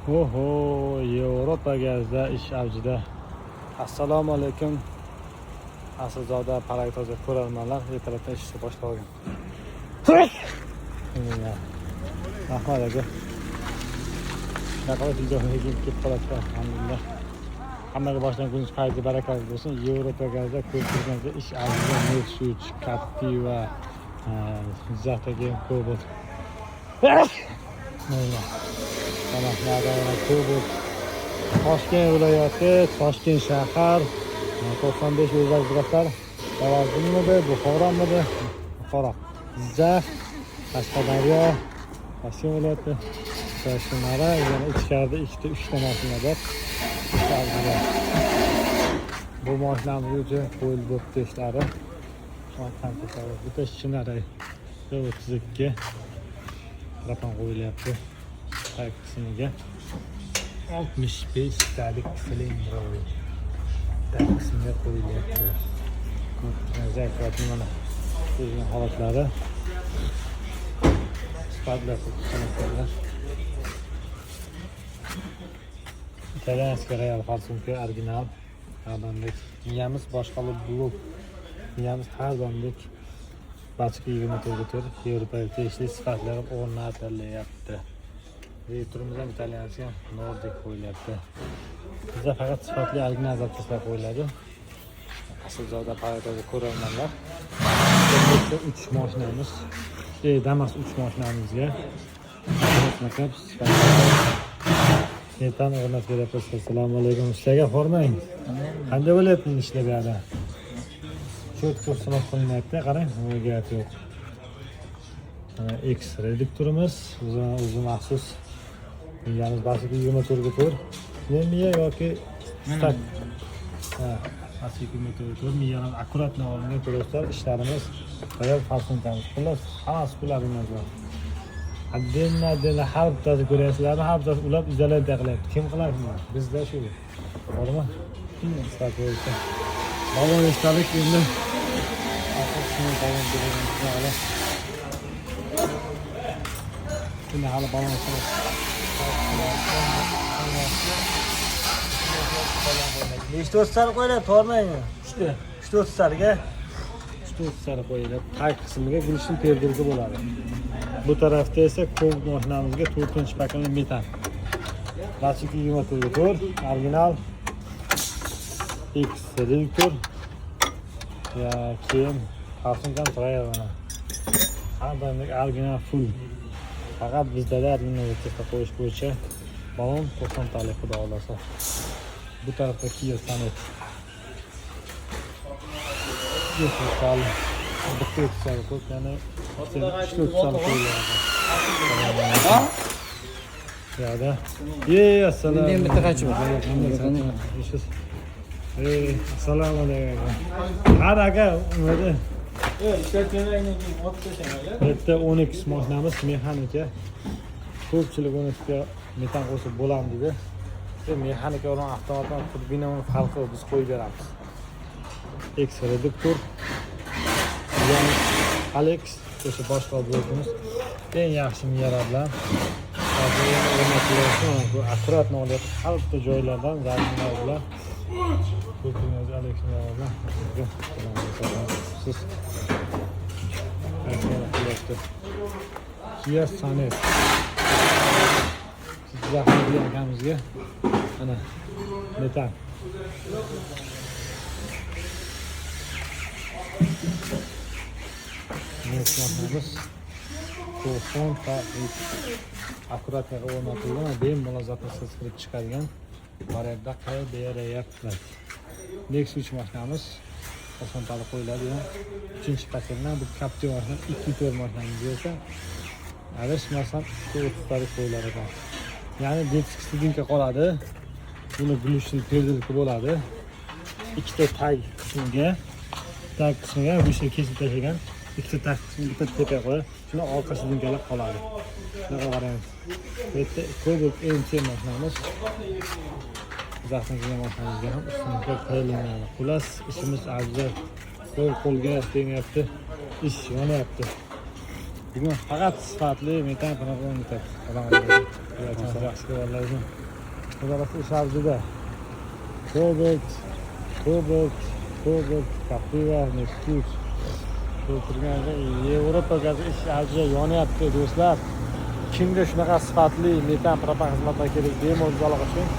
Oho, Yevropa gazda ish avjida. Assalomu alaykum. Aslzoda Paragtoza ko'rarmanlar, ertalabdan ishni boshlagan. Rahmat aka. Naqadar videoga kelib qoladi, alhamdulillah. Hammaga boshdan kuningiz fayzi barakali bo'lsin. Yevropa gazda ko'rsatilgan ish avjida Nexus, Captiva, Jizzaxdagi Cobalt. Toshkent viloyati, Toshkent shahar, 95 o'zgartirishlar, Xorazmda, Buxoromda, Buxoro, Jizzax, Qashqadaryo, Toshkent viloyati, Toshkentda yana ichkarida 2-3 ta mashina bor. Bu mashinalar uchun qo'yilib bo'pti ishlari. Bitta shinari 32 rapon qo'yilyapti. Tag qismiga 65 talik silindr tag qismiga qo'yilyapti. Zakotni mana o'zining holatlari sifatlar qilib Italiyanskiy Real Falsunka original xardondek. Miyamiz boshqalar blok. Miyamiz xardondek. Baçki 24 Yevropaga tegishli sifatlar o'rnatilyapti. Turimiz ham italyanskiy Nordic qo'yilyapti. Bizda faqat sifatli original zapchastlar qo'yiladi. Aslzoda Paragtoza ko'rarmanlar. 3 mashinamiz, Damas 3 mashinamizga Netan o'rnatib beramiz. Assalomu alaykum. Sizlarga hormang. Qanday bo'lyapti ishlar bu yerda? Cho'tko'p sinov qilinayapti. Qarang, gap yo'q. X reduktorimiz o'zi maxsus. Miyamiz basiga 24 ga to'g'ri. Miya yoki stak. Basiga 24 ga miyalar akkuratni olingan do'stlar, ishlarimiz tayyor falsunkamiz. Xullas, hammasi bularimiz bor. Addenna har bittasi ko'rasizlarmi? Har bittasi ulab izolyatsiya qilyapti. Kim qiladi buni? Bizda shu. Bormi? Stak bo'lsa. Balon istalik endi. Asosini tayyor beramiz. Şimdi hala balon istalik. Nechta o'tsar qo'yiladi, to'g'rimi? 3 o'tsarga 3 o'tsar qo'yiladi. Tag qismiga gulishni perdirgi bo'ladi. Bu tarafda esa ko'p mashinamizga 4-pakli metan. Plastik 24 original X reduktor. Ya keyin Falsunkan trial mana. Hamdamlik original full. Faqat bizda original zapchasta qo'yish bo'yicha balon 90 talik xudo xolasa. Bu tarafda Kia Sonet. Bu tarafda qo'yiladi. Ya, assalomu alaykum. Bitta qachib. Assalomu alaykum. Qara aka, nima? Bitta 12 mashinamiz mexanika. Ko'pchilik uni metan qo'shib bo'ladi dedi. Mexanika bilan avtomatdan turbinani farqi biz qo'yib beramiz. X reduktor. Yani Alex o'sha boshqa blokimiz eng yaxshi miyalar bilan bu akkuratni olib har bitta joylardan zarbalar bilan ko'pingiz Alex miyalar bilan siz Kia Sonet Jizzaxdagi akamizga mana metan Mehmonlarimiz 90 ta akkuratga o'rnatilgan, bemalol zapas qilib chiqargan variantda qo'yib beryapmiz. Nexus 3 mashinamiz 90 ta qo'yiladi. 3-paketdan bu Captiva 2 mashinamiz bo'lsa, adashmasam 30 ta qo'yilar ekan. Ya'ni disk studinka qoladi. Buni glushni perdirki bo'ladi. Ikkita tag qismiga bu şey kesib tashlagan. Ikkita tag qismi bitta tepa qo'yib, shuni orqa studinkalar qoladi. Shunaqa variant. Bu yerda Cobalt MC mashinamiz. Zaxning mashinamizga ham ustiga qo'yiladi. Xullas, ishimiz ajra qo'lga tegayapti. Ish yonyapti. Bugun faqat sifatli metan propan yetyapti. Yaxshi ko'rarlar. Xudolar ishlar juda. Kobalt, Captiva, Nexus. Turganda Yevropa gazi ish ajra yonyapti do'stlar. Kimga shunaqa sifatli metan propan xizmatlar kerak bemalol aloqa qiling.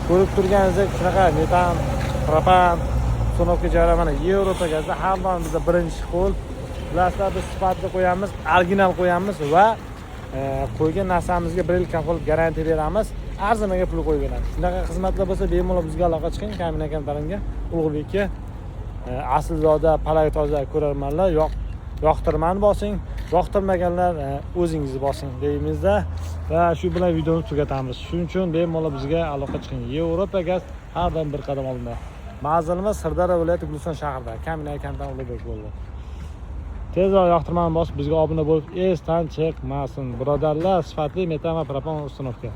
Ko'rib turganingizdek shunaqa metan propan sonovka joylar mana Yevropa gazda hamma bizda birinchi qo'l. Bilasizlar biz sifatli qo'yamiz, original qo'yamiz va qo'ygan narsamizga 1 yil kafolat garantiya beramiz. Arzamaga pul qo'yib beramiz. Shunaqa xizmatlar bo'lsa bemalol bizga aloqa qiling. Kamin akam tarimga Ulug'bekka Aslzoda, Palay-toza ko'rarmanlar, yoqtirmani bosing, yoqtirmaganlar o'zingiz bosing deymizda va shu bilan videoni tugatamiz. Shuning uchun bemalol bizga aloqa qiling. Yevropa gaz har doim bir qadam oldinda. Manzilimiz Sirdaryo viloyati Guliston shahrida. Kamin akamdan Ulug'bek bo'ldi. Tezroq yoqtirmani bosib bizga obuna bo'lib esdan chiqmasin. Birodarlar, sifatli metan va propan uстановка.